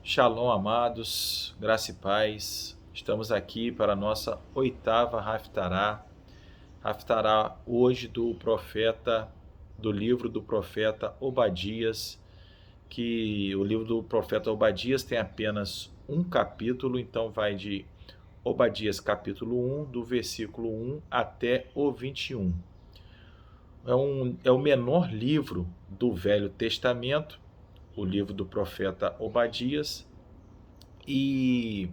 Shalom, amados, graça e paz. Estamos aqui para a nossa oitava Haftará. Haftará hoje do livro do profeta Obadias, que o livro do profeta Obadias tem apenas um capítulo, então vai de Obadias capítulo 1, do versículo 1 até o 21. É o menor livro do Velho Testamento, o livro do profeta Obadias, e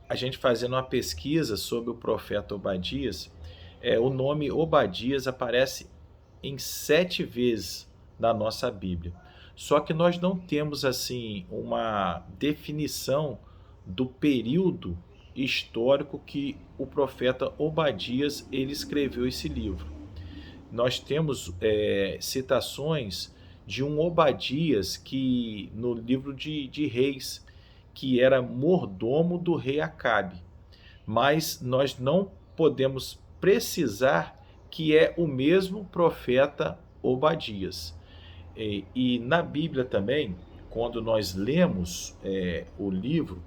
a gente fazendo uma pesquisa sobre o profeta Obadias, o nome Obadias aparece em 7 vezes na nossa Bíblia. Só que nós não temos assim uma definição do período histórico que o profeta Obadias ele escreveu esse livro. Nós temos citações de um Obadias que no livro de Reis, que era mordomo do rei Acabe, mas nós não podemos precisar que é o mesmo profeta Obadias. E na Bíblia também, quando nós lemos o livro,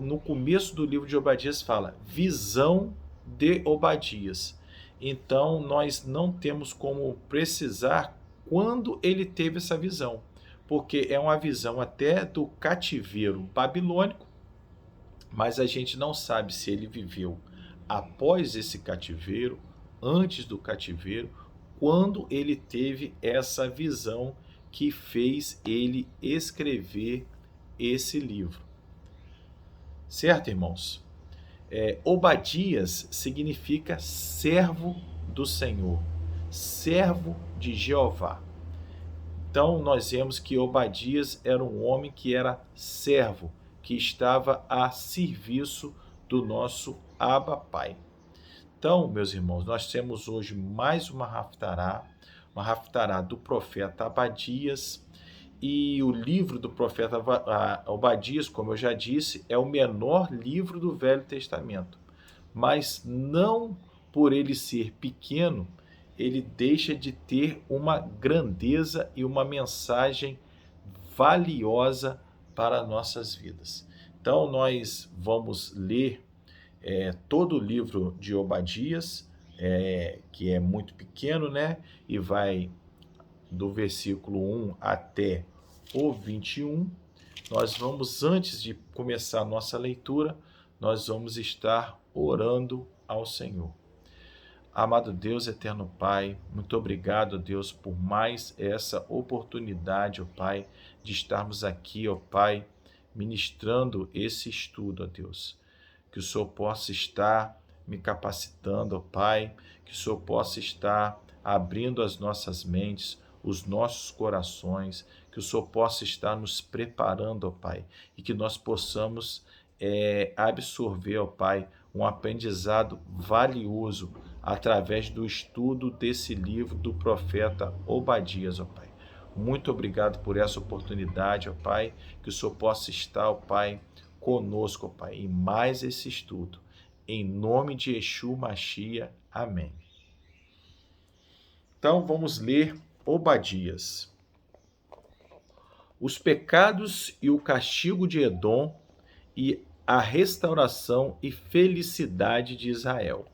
no começo do livro de Obadias fala visão de Obadias. Então nós não temos como precisar quando ele teve essa visão, porque é uma visão até do cativeiro babilônico, mas a gente não sabe se ele viveu após esse cativeiro, antes do cativeiro, quando ele teve essa visão que fez ele escrever esse livro. Certo, irmãos? Obadias significa servo do Senhor, servo de Jeová. Então, nós vemos que Obadias era um homem que era servo, que estava a serviço do nosso Abba Pai. Então, meus irmãos, nós temos hoje mais uma Haftará do profeta Obadias, e o livro do profeta Obadias, como eu já disse, é o menor livro do Velho Testamento. Mas não por ele ser pequeno, ele deixa de ter uma grandeza e uma mensagem valiosa para nossas vidas. Então, nós vamos ler todo o livro de Obadias, que é muito pequeno, né? E vai do versículo 1 até o 21. Nós vamos, antes de começar a nossa leitura, nós vamos estar orando ao Senhor. Amado Deus, eterno Pai, muito obrigado, Deus, por mais essa oportunidade, ó Pai, de estarmos aqui, ó Pai, ministrando esse estudo, ó Deus. Que o Senhor possa estar me capacitando, ó Pai, que o Senhor possa estar abrindo as nossas mentes, os nossos corações, que o Senhor possa estar nos preparando, ó Pai, e que nós possamos absorver, ó Pai, um aprendizado valioso através do estudo desse livro do profeta Obadias, ó Pai. Muito obrigado por essa oportunidade, ó Pai, que o Senhor possa estar, ó Pai, conosco, ó Pai, em mais esse estudo. Em nome de Yeshua Mashiach. Amém. Então, vamos ler Obadias. Os pecados e o castigo de Edom e a restauração e felicidade de Israel.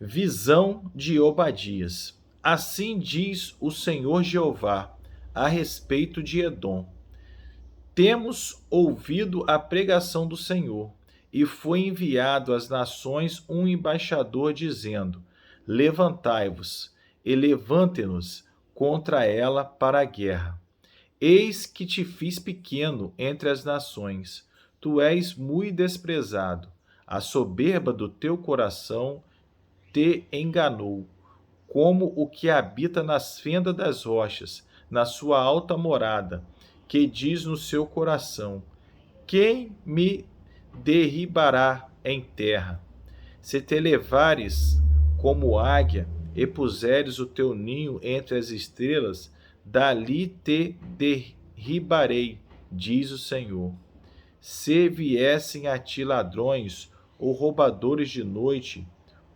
Visão de Obadias. Assim diz o Senhor Jeová a respeito de Edom. Temos ouvido a pregação do Senhor, e foi enviado às nações um embaixador dizendo: levantai-vos e levante-nos contra ela para a guerra. Eis que te fiz pequeno entre as nações, tu és muito desprezado. A soberba do teu coração te enganou, como o que habita nas fendas das rochas, na sua alta morada, que diz no seu coração: quem me derribará em terra? Se te levares como águia e puseres o teu ninho entre as estrelas, dali te derribarei, diz o Senhor. Se viessem a ti ladrões ou roubadores de noite,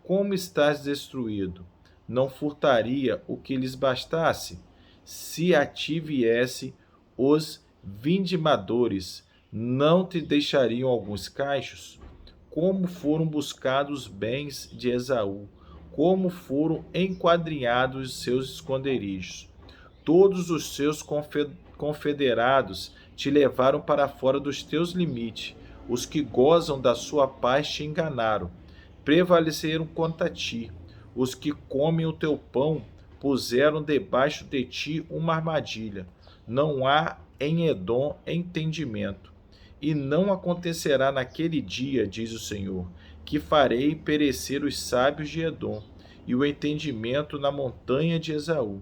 como estás destruído? Não furtaria o que lhes bastasse? Se a ti viesse os vindimadores, não te deixariam alguns cachos? Como foram buscados os bens de Esaú, como foram enquadrinhados os seus esconderijos. Todos os seus confederados te levaram para fora dos teus limites. Os que gozam da sua paz te enganaram, prevaleceram contra ti. Os que comem o teu pão puseram debaixo de ti uma armadilha. Não há em Edom entendimento. E não acontecerá naquele dia, diz o Senhor, que farei perecer os sábios de Edom, e o entendimento na montanha de Esaú.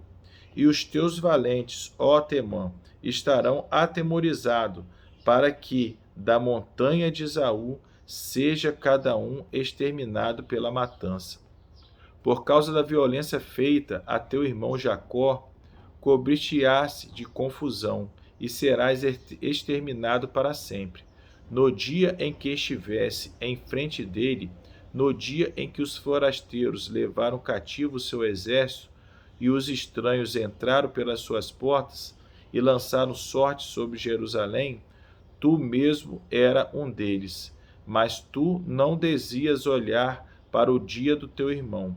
E os teus valentes, ó Temã, estarão atemorizados, para que da montanha de Esaú seja cada um exterminado pela matança. Por causa da violência feita a teu irmão Jacó, cobrir-te-á-se de confusão, e serás exterminado para sempre. No dia em que estivesse em frente dele, no dia em que os forasteiros levaram cativo o seu exército, e os estranhos entraram pelas suas portas, e lançaram sorte sobre Jerusalém, tu mesmo era um deles, mas tu não desvias olhar para o dia do teu irmão,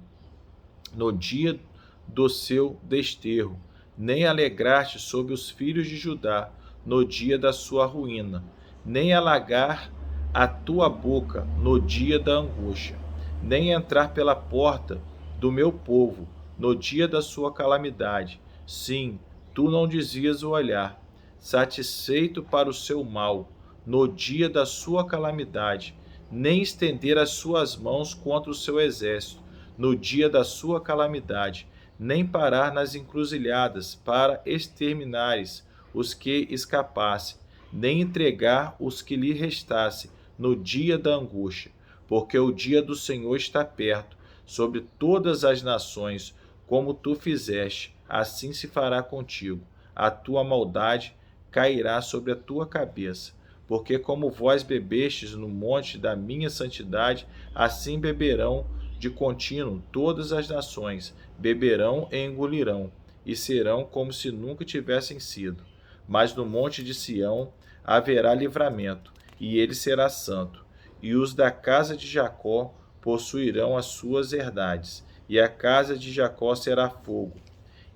no dia do seu desterro, nem alegraste sobre os filhos de Judá, no dia da sua ruína, nem alagar a tua boca no dia da angústia, nem entrar pela porta do meu povo, no dia da sua calamidade. Sim, tu não desvias o olhar, satisfeito para o seu mal, no dia da sua calamidade, nem estender as suas mãos contra o seu exército, no dia da sua calamidade, nem parar nas encruzilhadas para exterminares os que escapassem, nem entregar os que lhe restassem no dia da angústia, porque o dia do Senhor está perto, sobre todas as nações, como tu fizeste, assim se fará contigo. A tua maldade cairá sobre a tua cabeça, porque como vós bebestes no monte da minha santidade, assim beberão de contínuo todas as nações, beberão e engolirão, e serão como se nunca tivessem sido. Mas no monte de Sião haverá livramento, e ele será santo, e os da casa de Jacó possuirão as suas herdades, e a casa de Jacó será fogo,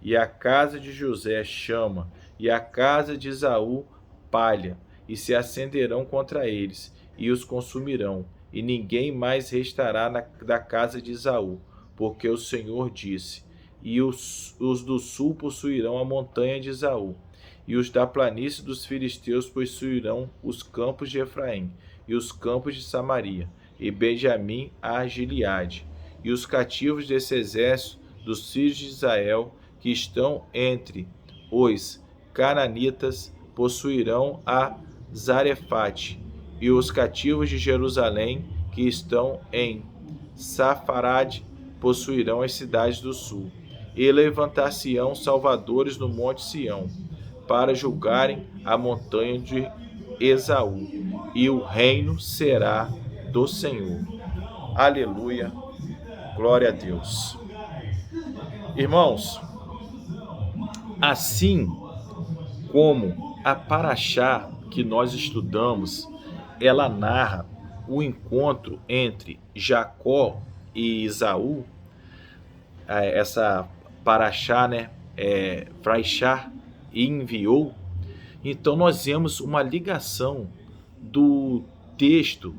e a casa de José chama, e a casa de Esaú palha, e se acenderão contra eles, e os consumirão, e ninguém mais restará da casa de Esaú, porque o Senhor disse: e os do sul possuirão a montanha de Esaú, e os da planície dos filisteus possuirão os campos de Efraim, e os campos de Samaria, e Benjamim a Gileade, e os cativos desse exército dos filhos de Israel, que estão entre os cananitas, possuirão a Zarefate, e os cativos de Jerusalém, que estão em Safarade, possuirão as cidades do sul. E levantar-se-ão salvadores no monte Sião, para julgarem a montanha de Esaú, e o reino será do Senhor. Aleluia, glória a Deus. Irmãos, assim como a Paraxá que nós estudamos, ela narra o encontro entre Jacó e Esaú, essa Paraxá, Fraixá enviou. Então nós vemos uma ligação do texto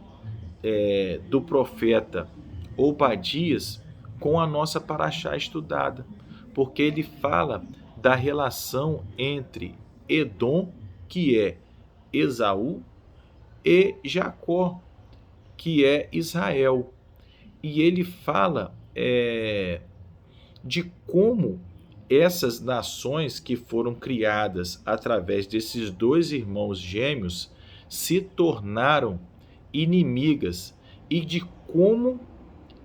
do profeta Obadias com a nossa Paraxá estudada, porque ele fala da relação entre Edom, que é Esaú, e Jacó, que é Israel. E ele fala de como essas nações que foram criadas através desses dois irmãos gêmeos se tornaram inimigas, e de como,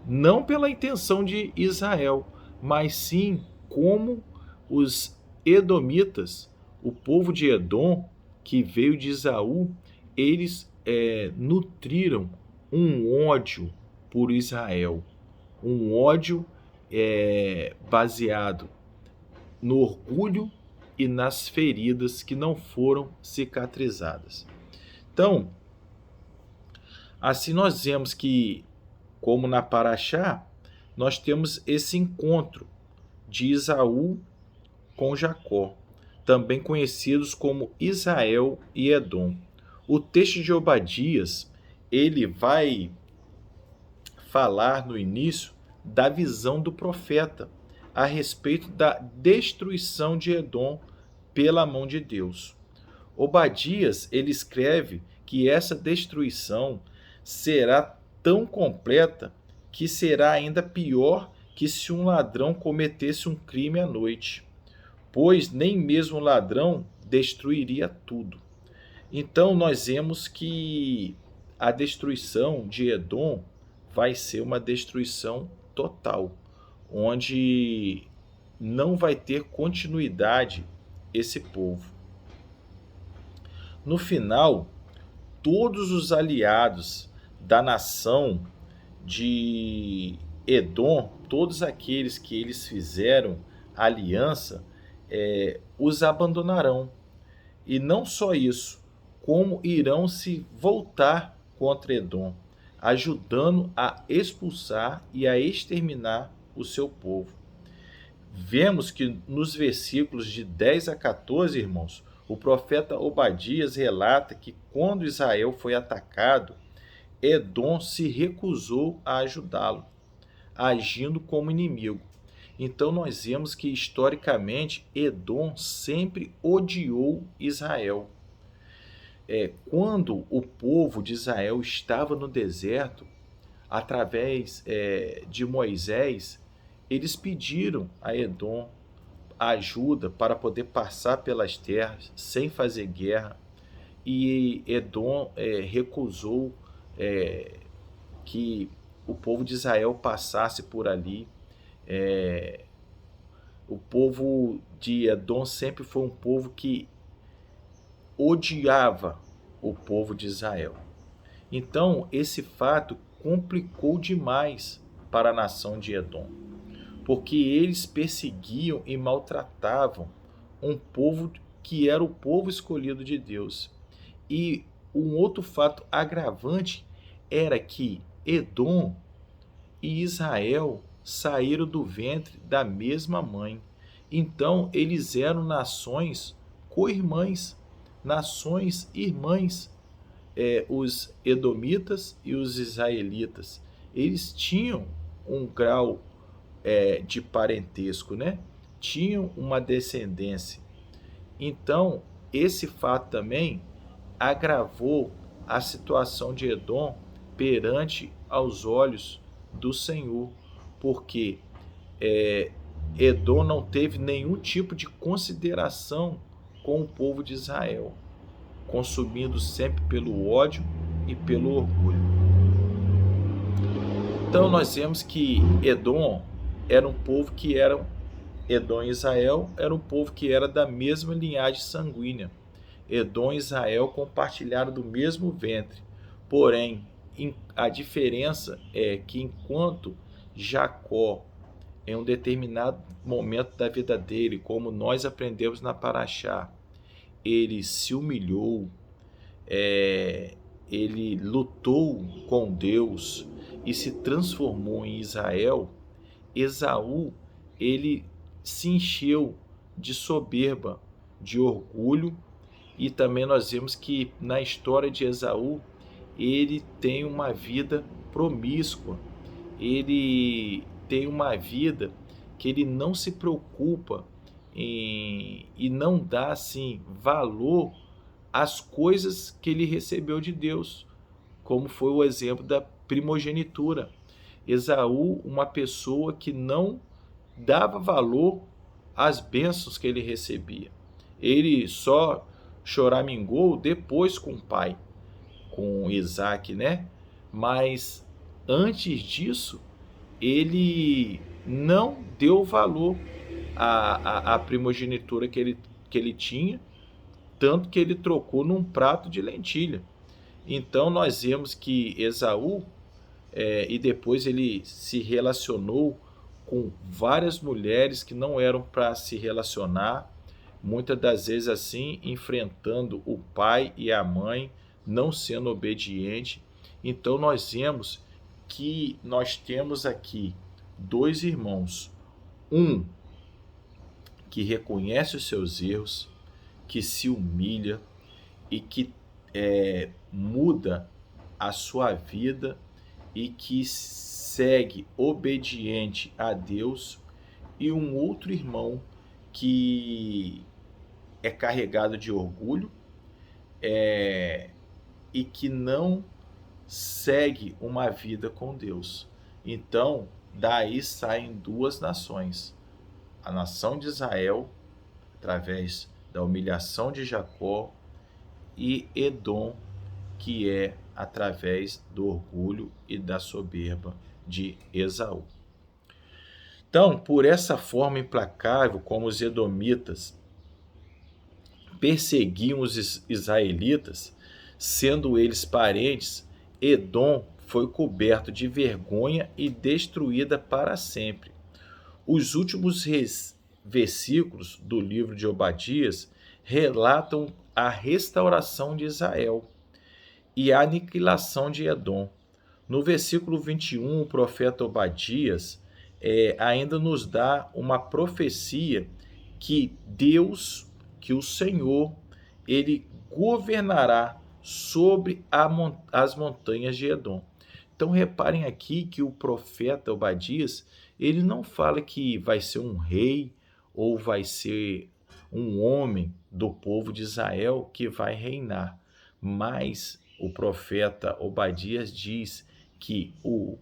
não pela intenção de Israel, mas sim como os edomitas, o povo de Edom, que veio de Esaú, eles nutriram um ódio por Israel, um ódio baseado no orgulho e nas feridas que não foram cicatrizadas. Então, assim nós vemos que, como na Paraxá, nós temos esse encontro de Esaú com Jacó, também conhecidos como Israel e Edom. O texto de Obadias, ele vai falar no início da visão do profeta a respeito da destruição de Edom pela mão de Deus. Obadias, ele escreve que essa destruição será tão completa que será ainda pior que se um ladrão cometesse um crime à noite, pois nem mesmo o ladrão destruiria tudo. Então nós vemos que a destruição de Edom vai ser uma destruição total, onde não vai ter continuidade esse povo. No final, todos os aliados da nação de Edom, todos aqueles que eles fizeram aliança, os abandonarão. E não só isso, como irão se voltar contra Edom, ajudando a expulsar e a exterminar o seu povo. Vemos que nos versículos de 10 a 14, irmãos, o profeta Obadias relata que quando Israel foi atacado, Edom se recusou a ajudá-lo, agindo como inimigo. Então nós vemos que historicamente Edom sempre odiou Israel. Quando o povo de Israel estava no deserto, através de Moisés, eles pediram a Edom ajuda para poder passar pelas terras sem fazer guerra, e Edom recusou que o povo de Israel passasse por ali. O povo de Edom sempre foi um povo que odiava o povo de Israel. Então, esse fato complicou demais para a nação de Edom, porque eles perseguiam e maltratavam um povo que era o povo escolhido de Deus. E um outro fato agravante era que Edom e Israel saíram do ventre da mesma mãe. Então, eles eram nações co-irmãs, nações irmãs. Os edomitas e os israelitas, eles tinham um grau de parentesco, né? Tinham uma descendência. Então, esse fato também agravou a situação de Edom perante aos olhos do Senhor, porque Edom não teve nenhum tipo de consideração com o povo de Israel, consumido sempre pelo ódio e pelo orgulho. Então nós vemos que Edom era um povo que era... Edom e Israel era um povo que era da mesma linhagem sanguínea. Edom e Israel compartilharam do mesmo ventre. Porém, a diferença é que enquanto Jacó, em um determinado momento da vida dele, como nós aprendemos na Paraxá, ele se humilhou, ele lutou com Deus e se transformou em Israel. Esaú, ele se encheu de soberba, de orgulho, e também nós vemos que na história de Esaú, ele tem uma vida promíscua, ele tem uma vida que ele não se preocupa e não dá assim valor às coisas que ele recebeu de Deus, como foi o exemplo da primogenitura. Esaú, uma pessoa que não dava valor às bênçãos que ele recebia. Ele só choramingou depois com o pai, com Isaac, né? Mas antes disso, ele não deu valor à primogenitura que ele tinha, tanto que ele trocou num prato de lentilha. Então nós vemos que Esaú, e depois ele se relacionou com várias mulheres que não eram para se relacionar, muitas das vezes assim, enfrentando o pai e a mãe, não sendo obediente. Então nós vemos que nós temos aqui dois irmãos, um que reconhece os seus erros, que se humilha e que muda a sua vida e que segue obediente a Deus, e um outro irmão que é carregado de orgulho e que não segue uma vida com Deus. Então, daí saem duas nações. A nação de Israel, através da humilhação de Jacó, e Edom, que é através do orgulho e da soberba de Esaú. Então, por essa forma implacável como os edomitas perseguiam os israelitas, sendo eles parentes, Edom foi coberto de vergonha e destruída para sempre. Os últimos versículos do livro de Obadias relatam a restauração de Israel e a aniquilação de Edom. No versículo 21, o profeta Obadias ainda nos dá uma profecia que Deus, que o Senhor, ele governará sobre as montanhas de Edom. Então reparem aqui que o profeta Obadias, ele não fala que vai ser um rei ou vai ser um homem do povo de Israel que vai reinar, mas o profeta Obadias diz que o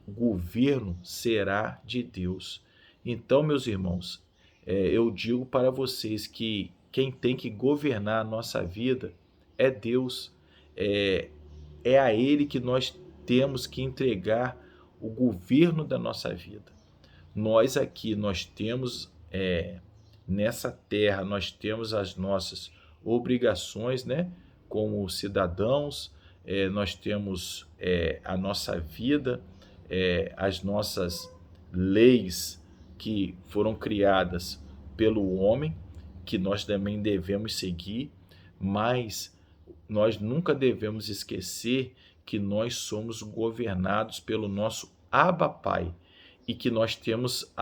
governo será de Deus. Então, meus irmãos, eu digo para vocês que quem tem que governar a nossa vida é Deus. É a Ele que nós temos que entregar o governo da nossa vida. Nós aqui, nós temos nessa terra, nós temos as nossas obrigações, né? Como cidadãos, nós temos a nossa vida, as nossas leis que foram criadas pelo homem, que nós também devemos seguir, mas nós nunca devemos esquecer que nós somos governados pelo nosso Abba Pai e que nós temos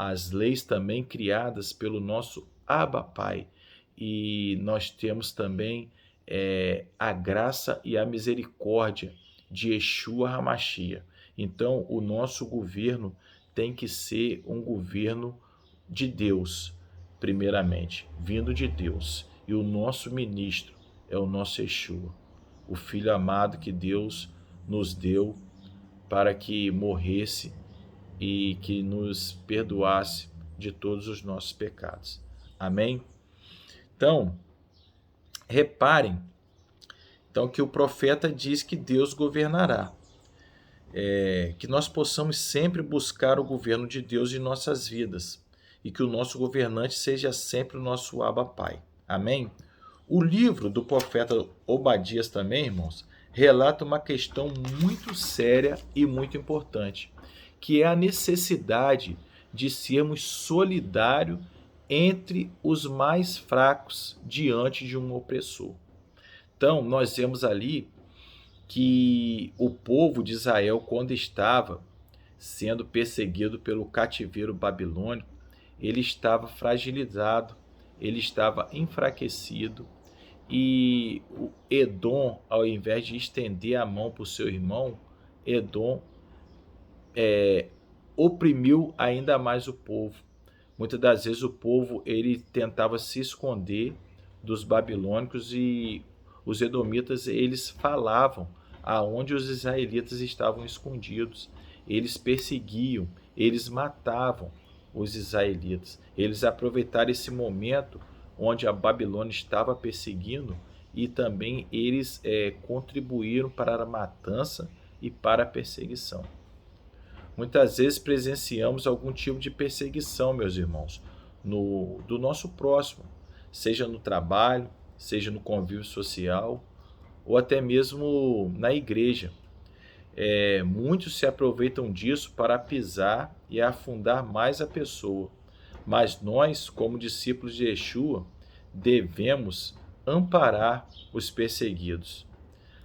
as leis também criadas pelo nosso Abba Pai, e nós temos também a graça e a misericórdia de Yeshua HaMashiach. Então, o nosso governo tem que ser um governo de Deus, primeiramente, vindo de Deus. E o nosso ministro é o nosso Yeshua, o Filho amado que Deus nos deu para que morresse e que nos perdoasse de todos os nossos pecados. Amém? Então, reparem então, que o profeta diz que Deus governará. Que nós possamos sempre buscar o governo de Deus em nossas vidas e que o nosso governante seja sempre o nosso Abba Pai. Amém? O livro do profeta Obadias também, irmãos, relata uma questão muito séria e muito importante, que é a necessidade de sermos solidários entre os mais fracos diante de um opressor. Então, nós vemos ali que o povo de Israel, quando estava sendo perseguido pelo cativeiro babilônico, ele estava fragilizado, ele estava enfraquecido, e o Edom, ao invés de estender a mão para o seu irmão, Edom oprimiu ainda mais o povo. Muitas das vezes o povo ele tentava se esconder dos babilônicos, e os edomitas eles falavam aonde os israelitas estavam escondidos. Eles perseguiam, eles matavam os israelitas. Eles aproveitaram esse momento onde a Babilônia estava perseguindo, e também eles contribuíram para a matança e para a perseguição. Muitas vezes presenciamos algum tipo de perseguição, meus irmãos, do nosso próximo, seja no trabalho, seja no convívio social, ou até mesmo na igreja. Muitos se aproveitam disso para pisar e afundar mais a pessoa. Mas nós, como discípulos de Yeshua, devemos amparar os perseguidos.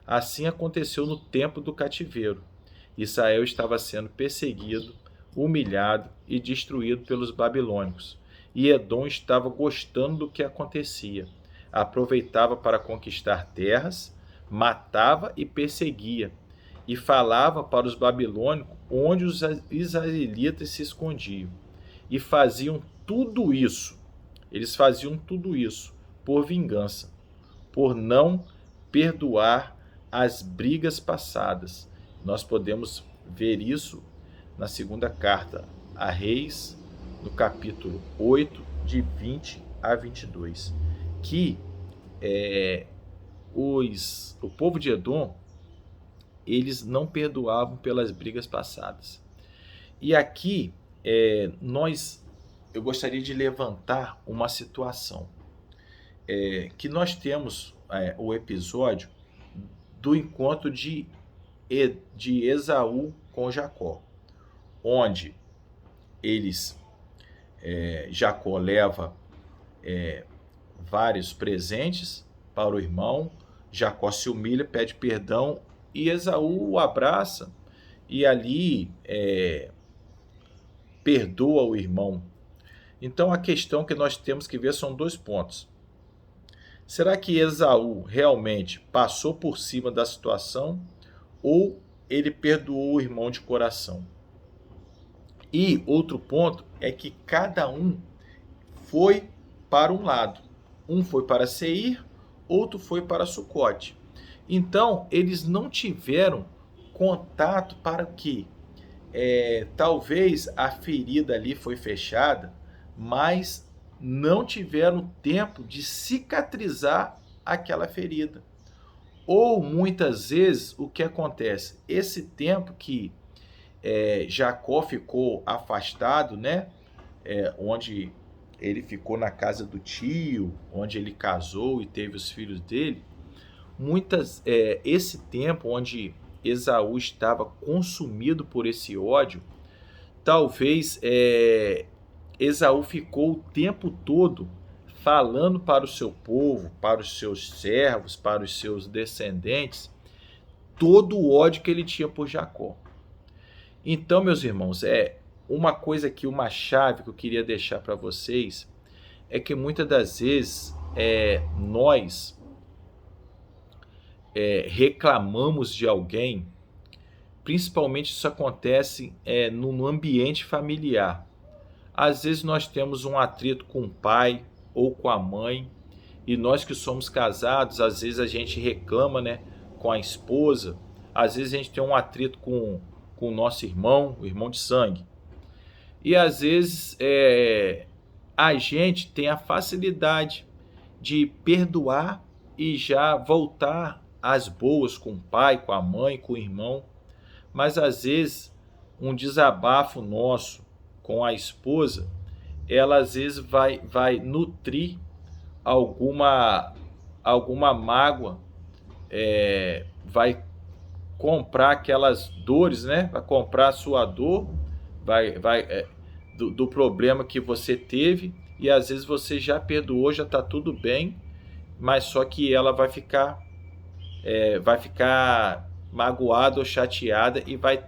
Assim aconteceu no tempo do cativeiro. Israel estava sendo perseguido, humilhado e destruído pelos babilônicos. E Edom estava gostando do que acontecia. Aproveitava para conquistar terras, matava e perseguia. E falava para os babilônicos onde os israelitas se escondiam. E faziam tudo isso. Eles faziam tudo isso por vingança, por não perdoar as brigas passadas. Nós podemos ver isso na segunda carta a Reis, no capítulo 8, de 20 a 22, que o povo de Edom, eles não perdoavam pelas brigas passadas. E aqui eu gostaria de levantar uma situação, que nós temos o episódio do encontro de Esaú com Jacó, onde Jacó leva vários presentes para o irmão, Jacó se humilha, pede perdão e Esaú o abraça e ali perdoa o irmão. Então a questão que nós temos que ver são dois pontos. Será que Esaú realmente passou por cima da situação ou ele perdoou o irmão de coração? E outro ponto é que cada um foi para um lado. Um foi para Seir, outro foi para Sucote. Então, eles não tiveram contato para que talvez a ferida ali foi fechada, mas não tiveram tempo de cicatrizar aquela ferida. Ou muitas vezes o que acontece? Esse tempo que Jacó ficou afastado, né? Onde ele ficou na casa do tio, onde ele casou e teve os filhos dele. Esse tempo onde Esaú estava consumido por esse ódio, talvez Esaú ficou o tempo todo falando para o seu povo, para os seus servos, para os seus descendentes, todo o ódio que ele tinha por Jacó. Então, meus irmãos, uma chave que eu queria deixar para vocês é que muitas das vezes nós reclamamos de alguém, principalmente isso acontece no ambiente familiar. Às vezes nós temos um atrito com o pai ou com a mãe, e nós que somos casados, às vezes a gente reclama, né, com a esposa, às vezes a gente tem um atrito com o nosso irmão, o irmão de sangue. E às vezes a gente tem a facilidade de perdoar e já voltar às boas com o pai, com a mãe, com o irmão. Mas às vezes um desabafo nosso com a esposa, ela às vezes vai nutrir alguma mágoa, vai comprar aquelas dores, né? Vai comprar a sua dor, do problema que você teve, e às vezes você já perdoou, já está tudo bem, mas só que ela vai ficar magoada ou chateada, e vai,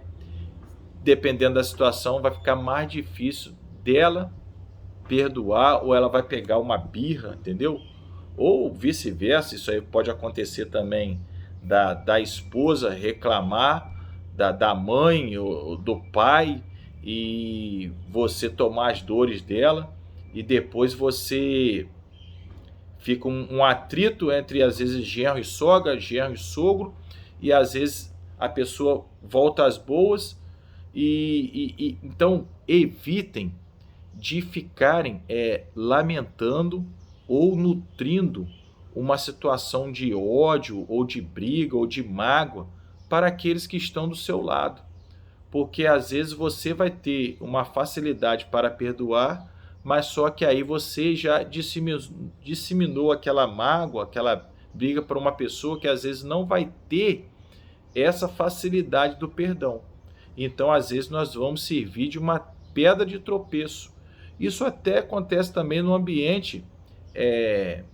dependendo da situação, vai ficar mais difícil dela perdoar, ou ela vai pegar uma birra, entendeu? Ou vice-versa, isso aí pode acontecer também da esposa reclamar da mãe ou do pai, e você tomar as dores dela, e depois você fica um atrito entre, às vezes, genro e sogra, genro e sogro, e às vezes a pessoa volta às boas, então evitem de ficarem lamentando ou nutrindo uma situação de ódio, ou de briga, ou de mágoa para aqueles que estão do seu lado. Porque às vezes você vai ter uma facilidade para perdoar, mas só que aí você já disseminou aquela mágoa, aquela briga para uma pessoa que às vezes não vai ter essa facilidade do perdão. Então, às vezes, nós vamos servir de uma pedra de tropeço. Isso até acontece também no ambiente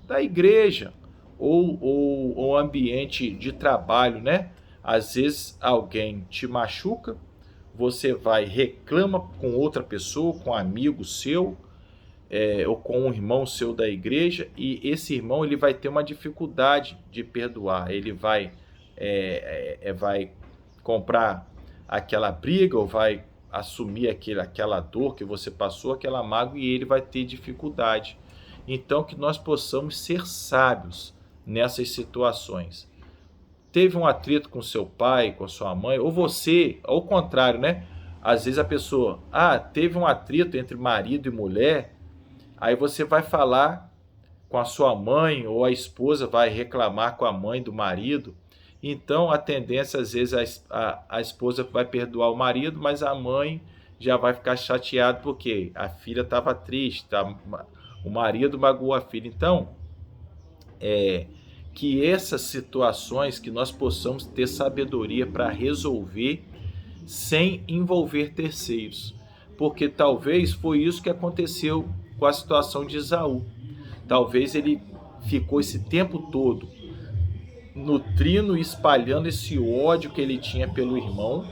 da igreja ou ambiente de trabalho, né? Às vezes alguém te machuca, você vai reclama com outra pessoa, com um amigo seu, ou com um irmão seu da igreja, e esse irmão ele vai ter uma dificuldade de perdoar, ele vai comprar aquela briga, ou vai assumir aquela dor que você passou, aquela mágoa, e ele vai ter dificuldade. Então, que nós possamos ser sábios nessas situações. Teve um atrito com seu pai, com sua mãe, ou você, ao contrário, né? Às vezes a pessoa, teve um atrito entre marido e mulher, aí você vai falar com a sua mãe, ou a esposa vai reclamar com a mãe do marido. Então, a tendência, às vezes, a esposa vai perdoar o marido, mas a mãe já vai ficar chateada porque a filha estava triste, o marido magoou a filha. Então, que essas situações, que nós possamos ter sabedoria para resolver sem envolver terceiros. Porque talvez foi isso que aconteceu com a situação de Esaú. Talvez ele ficou esse tempo todo nutrindo e espalhando esse ódio que ele tinha pelo irmão.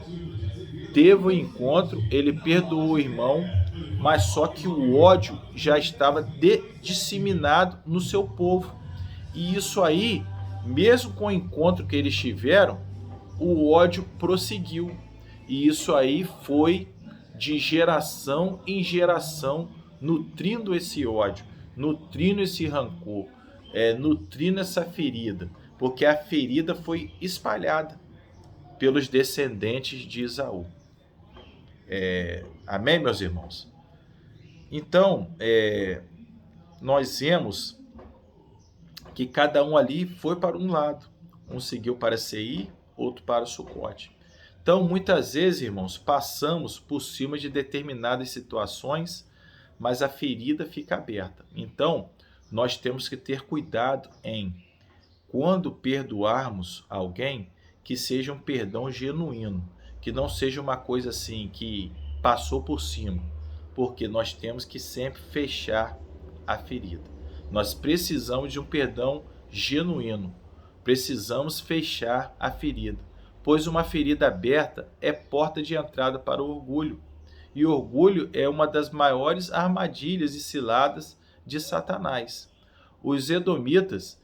Teve o encontro, ele perdoou o irmão, mas só que o ódio já estava disseminado no seu povo. E isso aí, mesmo com o encontro que eles tiveram, o ódio prosseguiu. E isso aí foi de geração em geração, nutrindo esse ódio, nutrindo esse rancor, nutrindo essa ferida, porque a ferida foi espalhada pelos descendentes de Esaú. Amém, meus irmãos? Então, nós vemos que cada um ali foi para um lado. Um seguiu para Seir, outro para Sucote. Então, muitas vezes, irmãos, passamos por cima de determinadas situações, mas a ferida fica aberta. Então, nós temos que ter cuidado em, quando perdoarmos alguém, que seja um perdão genuíno, que não seja uma coisa assim que passou por cima, porque nós temos que sempre fechar a ferida. Nós precisamos de um perdão genuíno, precisamos fechar a ferida, pois uma ferida aberta é porta de entrada para o orgulho, e o orgulho é uma das maiores armadilhas e ciladas de Satanás. Os edomitas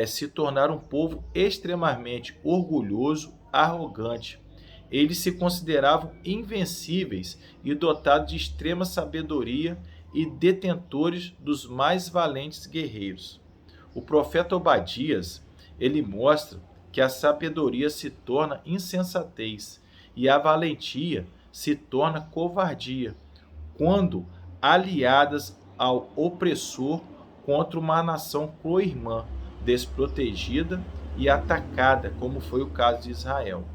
se tornaram um povo extremamente orgulhoso, arrogante. Eles se consideravam invencíveis e dotados de extrema sabedoria e detentores dos mais valentes guerreiros. O profeta Obadias, ele mostra que a sabedoria se torna insensatez e a valentia se torna covardia, quando aliadas ao opressor contra uma nação co-irmã, desprotegida e atacada, como foi o caso de Israel.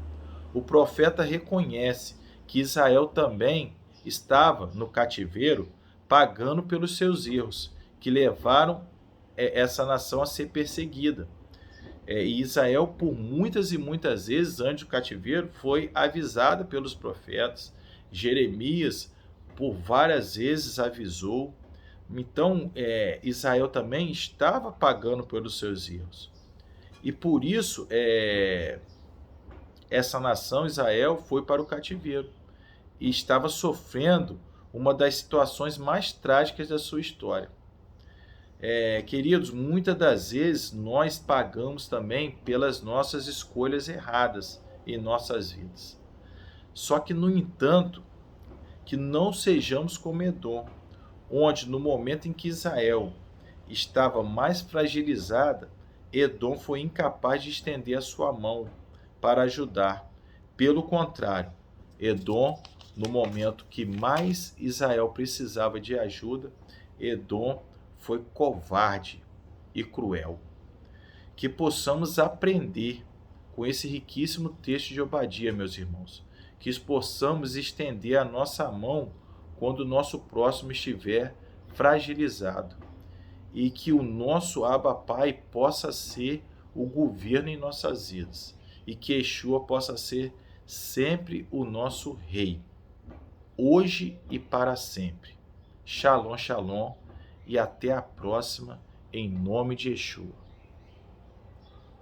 O profeta reconhece que Israel também estava no cativeiro, pagando pelos seus erros, que levaram essa nação a ser perseguida. E Israel, por muitas e muitas vezes, antes do cativeiro, foi avisada pelos profetas. Jeremias, por várias vezes, avisou. Então, Israel também estava pagando pelos seus erros. E por isso, essa nação, Israel, foi para o cativeiro e estava sofrendo uma das situações mais trágicas da sua história. Queridos, muitas das vezes nós pagamos também pelas nossas escolhas erradas em nossas vidas. Só que, no entanto, que não sejamos como Edom, onde no momento em que Israel estava mais fragilizada, Edom foi incapaz de estender a sua mão para ajudar. Pelo contrário, Edom, no momento que mais Israel precisava de ajuda, Edom foi covarde e cruel. Que possamos aprender com esse riquíssimo texto de Obadias, meus irmãos. Que possamos estender a nossa mão quando o nosso próximo estiver fragilizado. E que o nosso Abba Pai possa ser o governo em nossas vidas. E que Yeshua possa ser sempre o nosso Rei, hoje e para sempre. Shalom, shalom e até a próxima, em nome de Yeshua.